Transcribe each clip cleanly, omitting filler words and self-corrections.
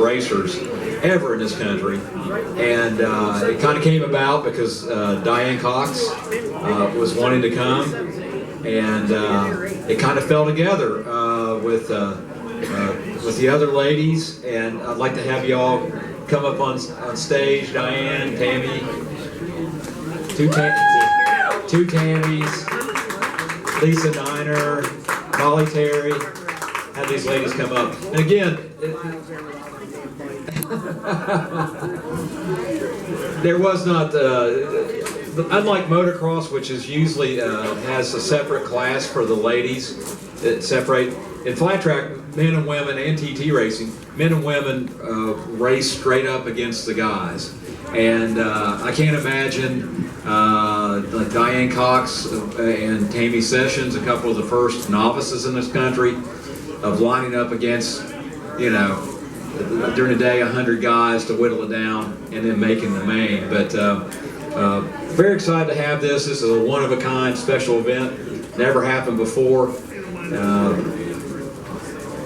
racers ever in this country. And it kind of came about because Diane Cox was wanting to come, and it kind of fell together with the other ladies. And I'd like to have you all come up on stage. Diane, Tammy, two Tammys, Lisa Niner, Molly Terry. Have these ladies come up. And again, there was not, unlike motocross, which is usually has a separate class for the ladies that separate. In flat track, men and women, and TT racing, men and women race straight up against the guys. And I can't imagine like Diane Cox and Tammy Sessions, a couple of the first novices in this country, of lining up against, you know, during the day 100 guys to whittle it down and then making the main. But very excited to have this. This is a one-of-a-kind special event. Never happened before.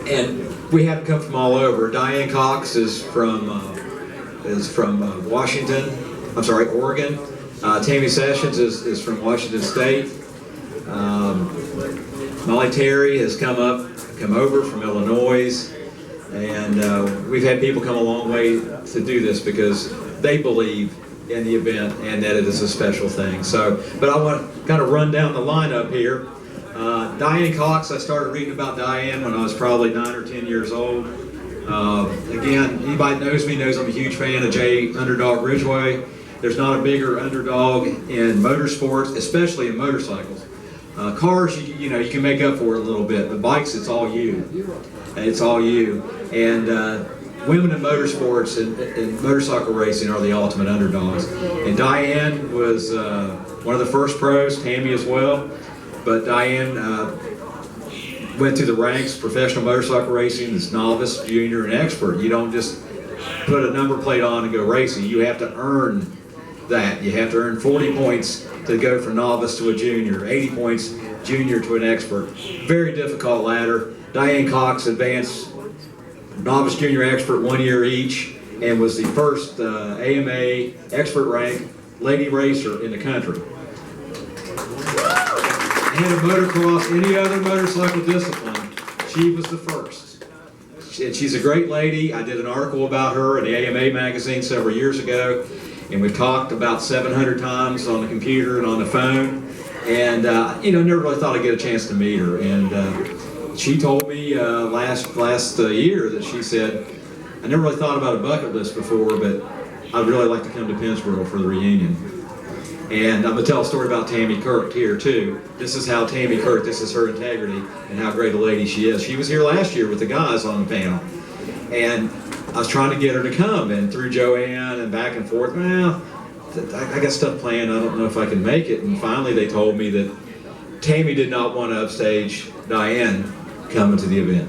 And we have come from all over. Diane Cox is from Washington. I'm sorry, Oregon. Tammy Sessions is from Washington State. Molly Terry has come over from Illinois, and we've had people come a long way to do this because they believe in the event and that it is a special thing. So, but I want to kind of run down the lineup here. Diane Cox, I started reading about Diane when I was probably 9 or 10 years old. Again, anybody that knows me knows I'm a huge fan of Jay Underdog Ridgway. There's not a bigger underdog in motorsports, especially in motorcycles. Cars, you know, you can make up for it a little bit, but bikes, it's all you. It's all you. And women in motorsports and motorcycle racing are the ultimate underdogs. And Diane was one of the first pros, Tammy as well. But Diane went through the ranks, professional motorcycle racing, as novice, junior, and expert. You don't just put a number plate on and go racing. You have to earn that. You have to earn 40 points to go from novice to a junior, 80 points junior to an expert. Very difficult ladder. Diane Cox advanced novice, junior, expert 1 year each, and was the first AMA expert rank lady racer in the country. And in motocross, any other motorcycle discipline, she was the first. And she's a great lady. I did an article about her in the AMA magazine several years ago, and we've talked about 700 times on the computer and on the phone. And you know, never really thought I'd get a chance to meet her. And she told me last year that she said, I never really thought about a bucket list before, but I'd really like to come to Pennsboro for the reunion. And I'm going to tell a story about Tammy Kirk here too. This is how Tammy Kirk, this is her integrity and how great a lady she is. She was here last year with the guys on the panel. And I was trying to get her to come, and through Joanne and back and forth, well, I got stuff planned, I don't know if I can make it. And finally they told me that Tammy did not want to upstage Diane coming to the event.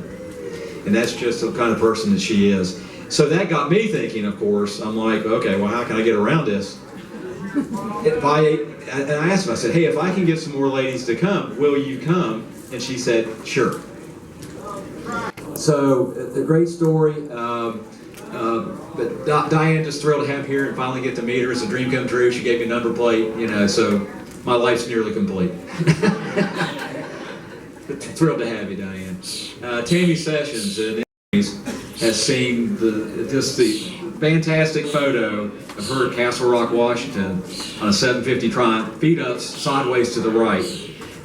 And that's just the kind of person that she is. So that got me thinking, of course. I'm like, okay, well, how can I get around this? And I asked her, I said, hey, if I can get some more ladies to come, will you come? And she said, sure. So, a great story. But Diane, just thrilled to have here and finally get to meet her. It's a dream come true. She gave me a number plate, you know, so my life's nearly complete. Thrilled to have you, Diane. Tammy Sessions has seen just the fantastic photo of her at Castle Rock, Washington on a 750 Triumph, feet up, sideways to the right,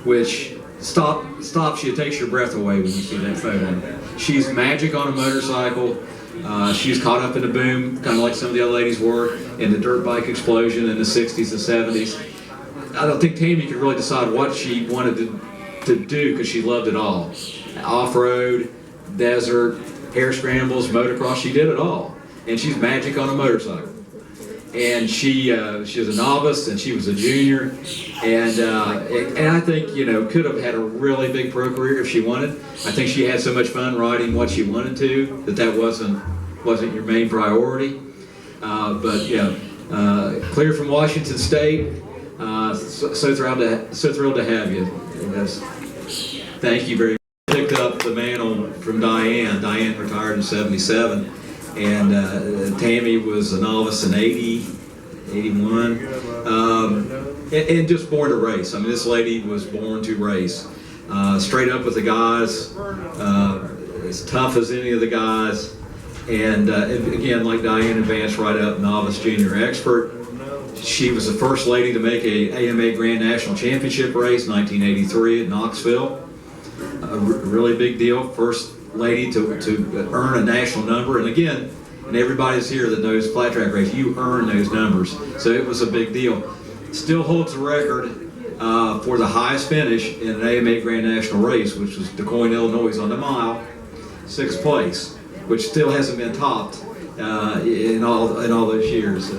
which stops you, takes your breath away when you see that photo. She's magic on a motorcycle. She was caught up in the boom, kind of like some of the other ladies were, in the dirt bike explosion in the 60s and 70s. I don't think Tammy could really decide what she wanted to do because she loved it all. Off-road, desert, hair scrambles, motocross, she did it all. And she's magic on a motorcycle. And she was a novice, and she was a junior, and I think, you know, could have had a really big pro career if she wanted. I think she had so much fun riding what she wanted to that wasn't your main priority. But yeah, clear from Washington State. So thrilled to have you. Thank you very much. Picked up the mantle from Diane. Diane retired in '77. and Tammy was a novice in 80, 81, and just born to race. I mean, this lady was born to race. Straight up with the guys, as tough as any of the guys, and again, like Diane, advanced right up, novice, junior, expert. She was the first lady to make a AMA Grand National Championship race, 1983 at Knoxville. A really big deal. First lady to earn a national number, and again, and everybody's here that knows flat track race, you earn those numbers. So it was a big deal. Still holds the record for the highest finish in an AMA Grand National race, which was DuQuoin, Illinois, on the mile, 6th place, which still hasn't been topped in all those years.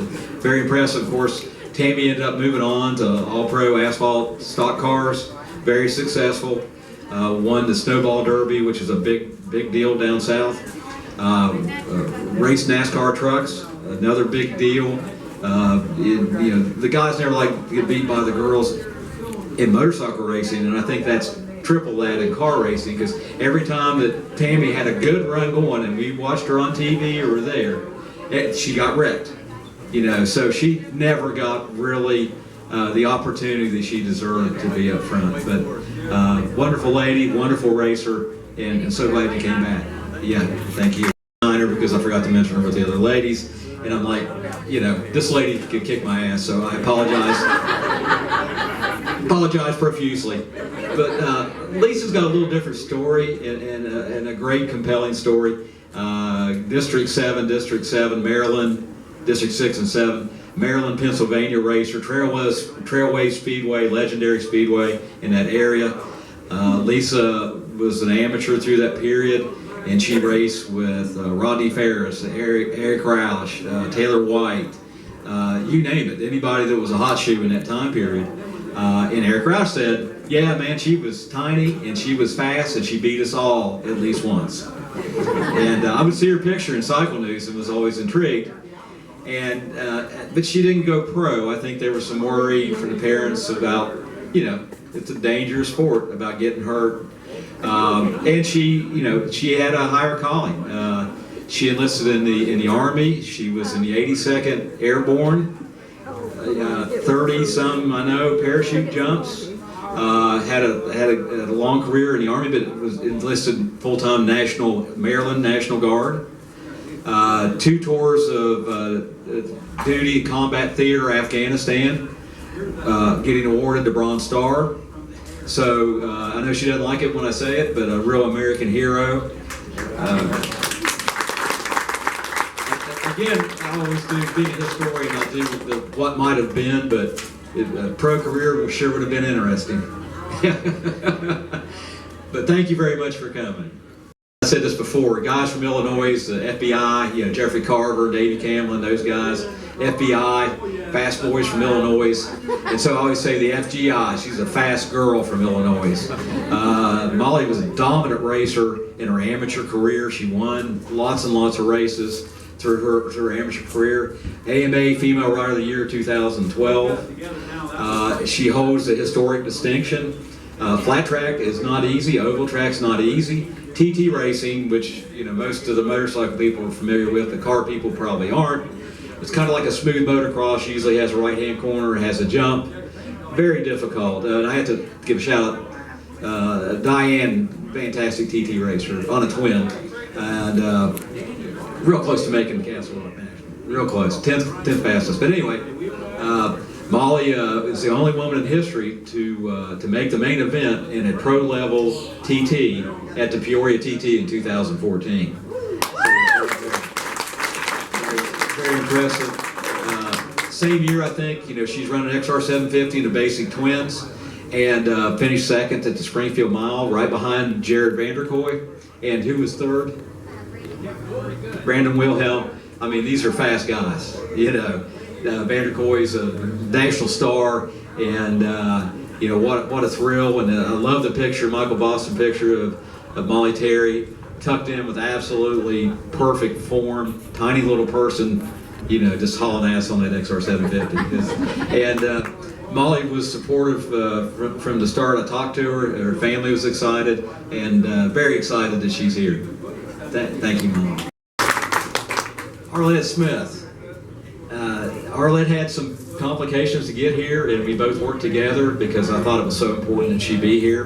Very impressive. Of course, Tammy ended up moving on to all-pro asphalt stock cars. Very successful. Won the Snowball Derby, which is a big deal down south. Raced NASCAR trucks, another big deal. The guys never like to get beat by the girls in motorcycle racing, and I think that's triple that in car racing, because every time that Tammy had a good run going and we watched her on TV or were there, she got wrecked. So she never got really the opportunity that she deserved to be up front. But wonderful lady, wonderful racer, and so glad you came back. Yeah, thank you. Because I forgot to mention her with the other ladies, and I'm like, this lady could kick my ass, so I apologize profusely. But Lisa's got a little different story and a great compelling story. District 7, Maryland, District 6 and 7, Maryland, Pennsylvania racer, Trailway Speedway, legendary speedway in that area. Lisa was an amateur through that period, and she raced with Rodney Ferris, Eric Roush, Taylor White, you name it, anybody that was a hot shoe in that time period. And Eric Roush said, yeah, man, she was tiny and she was fast and she beat us all at least once. And I would see her picture in Cycle News and was always intrigued. But she didn't go pro. I think there was some worry from the parents about, it's a dangerous sport, about getting hurt. And she had a higher calling. She enlisted in the Army. She was in the 82nd Airborne, 30-some, parachute jumps. Had a long career in the Army, but was enlisted full-time Maryland National Guard. 2 tours of duty combat theater, Afghanistan, getting awarded the Bronze Star. So I know she doesn't like it when I say it, but a real American hero. Again, I always do, being a historian, I'll do what might have been, but a pro career sure would have been interesting. But thank you very much for coming. I said this before, guys from Illinois, the FBI, Jeffrey Carver, Davey Camlin, those guys, FBI, fast boys from Illinois. And so I always say the FGI, she's a fast girl from Illinois. Molly was a dominant racer in her amateur career. She won lots and lots of races through her amateur career. AMA Female Rider of the Year 2012. She holds the historic distinction. Flat track is not easy, oval track's not easy. TT racing, which most of the motorcycle people are familiar with, the car people probably aren't. It's kind of like a smooth motocross, usually has a right-hand corner, has a jump. Very difficult. And I have to give a shout out, Diane, fantastic TT racer, on a twin, and real close to making the Castle Rock National. Real close, 10th fastest. But anyway, Molly is the only woman in history to make the main event in a pro level TT at the Peoria TT in 2014. Very impressive. Same year, I think, she's running XR 750 in the basic twins, and finished second at the Springfield Mile, right behind Jared Vanderkoy. And who was third? Brandon Wilhelm. I mean, these are fast guys. Vanderkoy's a national star, and what a thrill. And I love the picture, Michael Boston picture of Molly Terry tucked in with absolutely perfect form, tiny little person, just hauling ass on that XR 750. And Molly was supportive from the start. I talked to her, her family was excited, and very excited that she's here. Thank you, Molly. Arlette Smith. Arlette had some complications to get here, and we both worked together because I thought it was so important that she be here.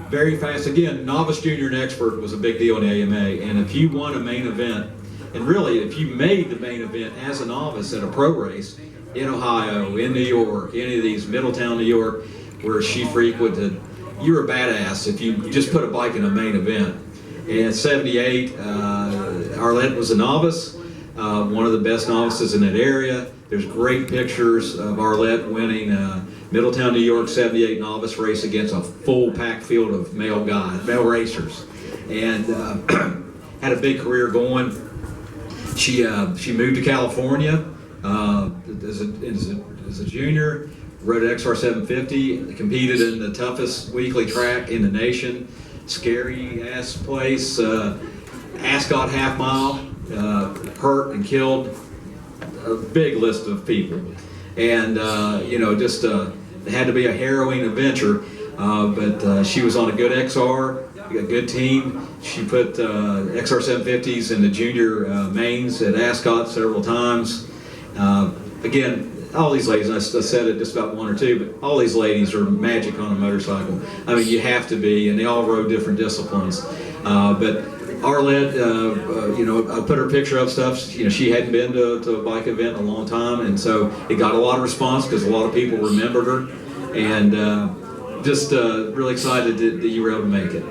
Very fast. Again, novice, junior, and expert was a big deal in the AMA, and if you won a main event, and really if you made the main event as a novice at a pro race in Ohio, in New York, any of these, Middletown, New York, where she frequented, you were a badass if you just put a bike in a main event. And 78, Arlette was a novice, one of the best novices in that area. There's great pictures of Arlette winning Middletown, New York 78 novice race against a full packed field of male racers, and had a big career going. She moved to California as a junior, rode an XR 750, competed in the toughest weekly track in the nation, scary ass place, Ascot half mile, hurt and killed a big list of people, and just it had to be a harrowing adventure, but she was on a good XR, a good team. She put XR 750s in the junior mains at Ascot several times. Again, all these ladies, and I said it just about one or two, but all these ladies are magic on a motorcycle. I mean, you have to be, and they all rode different disciplines. But Arlette, I put her picture up stuff. She hadn't been to a bike event in a long time, and so it got a lot of response because a lot of people remembered her, and just really excited that you were able to make it.